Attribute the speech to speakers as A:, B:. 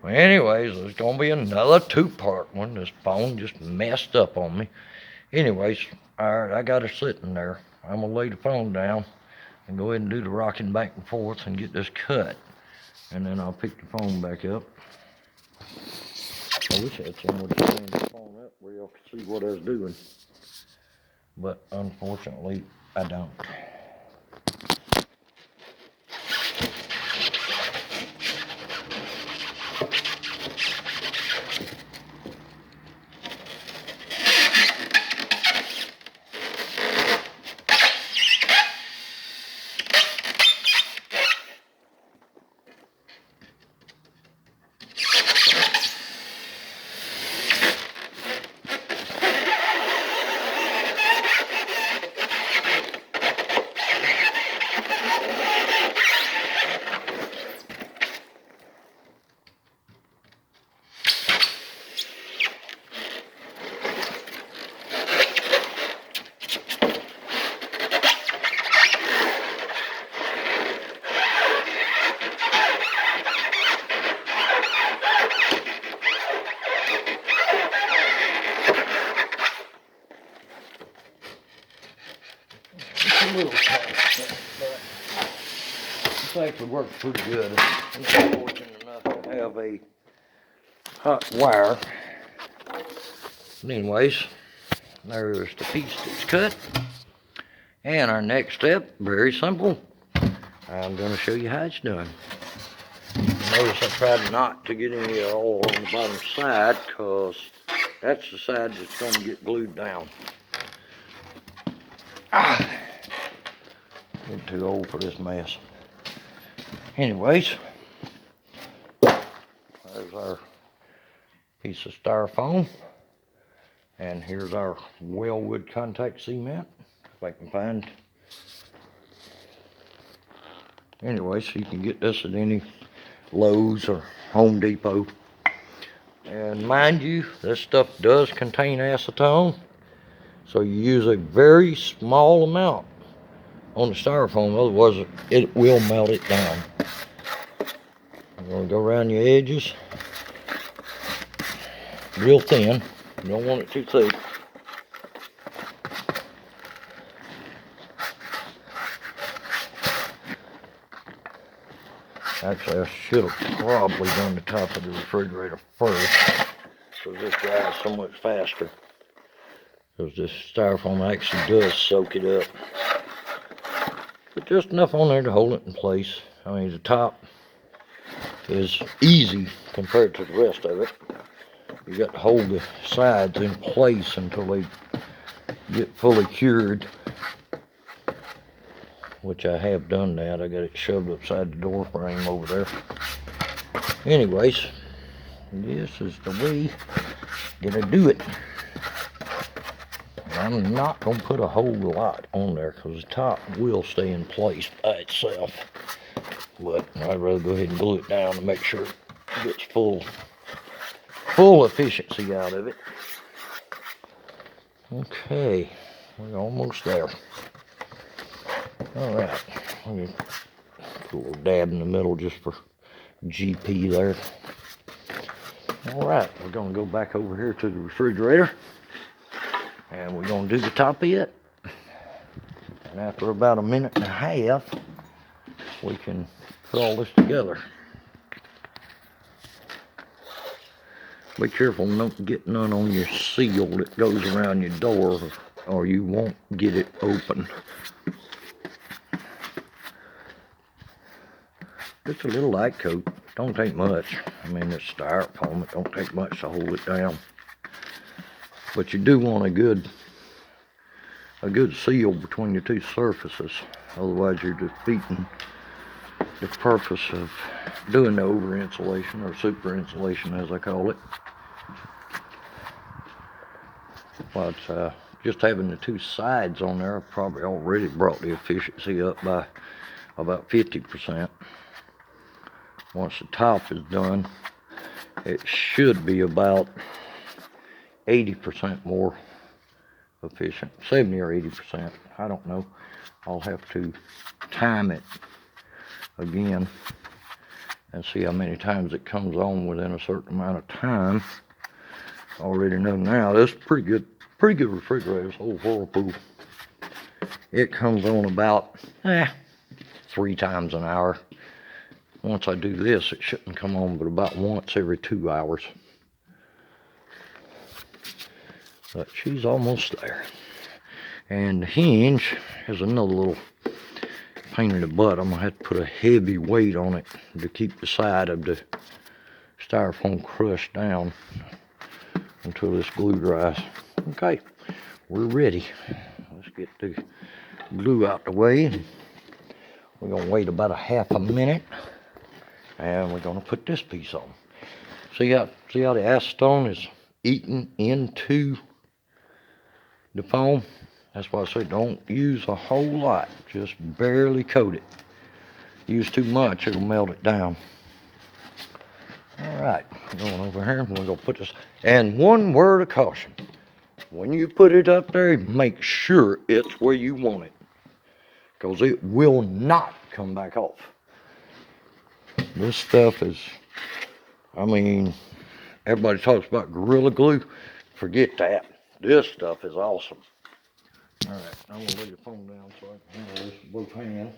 A: Well, anyways, there's gonna be another two-part one. This phone just messed up on me. Anyways, alright, I got her sitting there. I'm gonna lay the phone down and go ahead and do the rocking back and forth and get this cut. And then I'll pick the phone back up. I wish I had somewhere to stand the phone up where y'all could see what I was doing. But unfortunately, I don't. A little tight, but it's actually worked pretty good. I'm fortunate enough to have a hot wire. But anyways, there's the piece that's cut. And our next step, very simple. I'm going to show you how it's done. Notice I tried not to get any oil on the bottom side because that's the side that's going to get glued down. Getting too old for this mess. Anyways, there's our piece of styrofoam. And here's our Wellwood contact cement, if I can find. Anyways, you can get this at any Lowe's or Home Depot. And mind you, this stuff does contain acetone. So you use a very small amount on the styrofoam, otherwise it will melt it down. I'm going to go around your edges real thin. You don't want it too thick. Actually, I should have probably done the top of the refrigerator first, so this dries so much faster. Because this styrofoam actually does soak it up. But just enough on there to hold it in place. I mean, the top is easy compared to the rest of it. You got to hold the sides in place until they get fully cured, which I have done that. I got it shoved upside the door frame over there. Anyways, this is the way that I do it. I'm not going to put a whole lot on there because the top will stay in place by itself. But I'd rather go ahead and glue it down to make sure it gets full efficiency out of it. Okay, we're almost there. Alright, put a little dab in the middle just for GP there. Alright, we're going to go back over here to the refrigerator. And we're going to do the top of it. And after about a minute and a half, we can put all this together. Be careful not to get none on your seal that goes around your door, or you won't get it open. Just a little light coat. Don't take much. I mean, it's styrofoam. It don't take much to hold it down. But you do want a good seal between the two surfaces. Otherwise, you're defeating the purpose of doing the over insulation, or super insulation as I call it. But just having the two sides on there probably already brought the efficiency up by about 50%. Once the top is done, it should be about 80% more efficient, 70 or 80%. I don't know. I'll have to time it again and see how many times it comes on within a certain amount of time. Already know now, this is pretty good refrigerator, this whole Whirlpool. It comes on about 3 times an hour. Once I do this, it shouldn't come on but about once every 2 hours. But she's almost there. And the hinge is another little pain in the butt. I'm gonna have to put a heavy weight on it to keep the side of the styrofoam crushed down until this glue dries. Okay, we're ready. Let's get the glue out the way. We're gonna wait about a half a minute, and we're gonna put this piece on. See how the acetone is eating into the foam? That's why I say don't use a whole lot, just barely coat it. Use too much, it'll melt it down. All right, going over here, we're gonna put this, and one word of caution. When you put it up there, make sure it's where you want it, because it will not come back off. This stuff is, I mean, everybody talks about Gorilla Glue. Forget that. This stuff is awesome. All right, I'm gonna lay the phone down so I can handle this with both hands.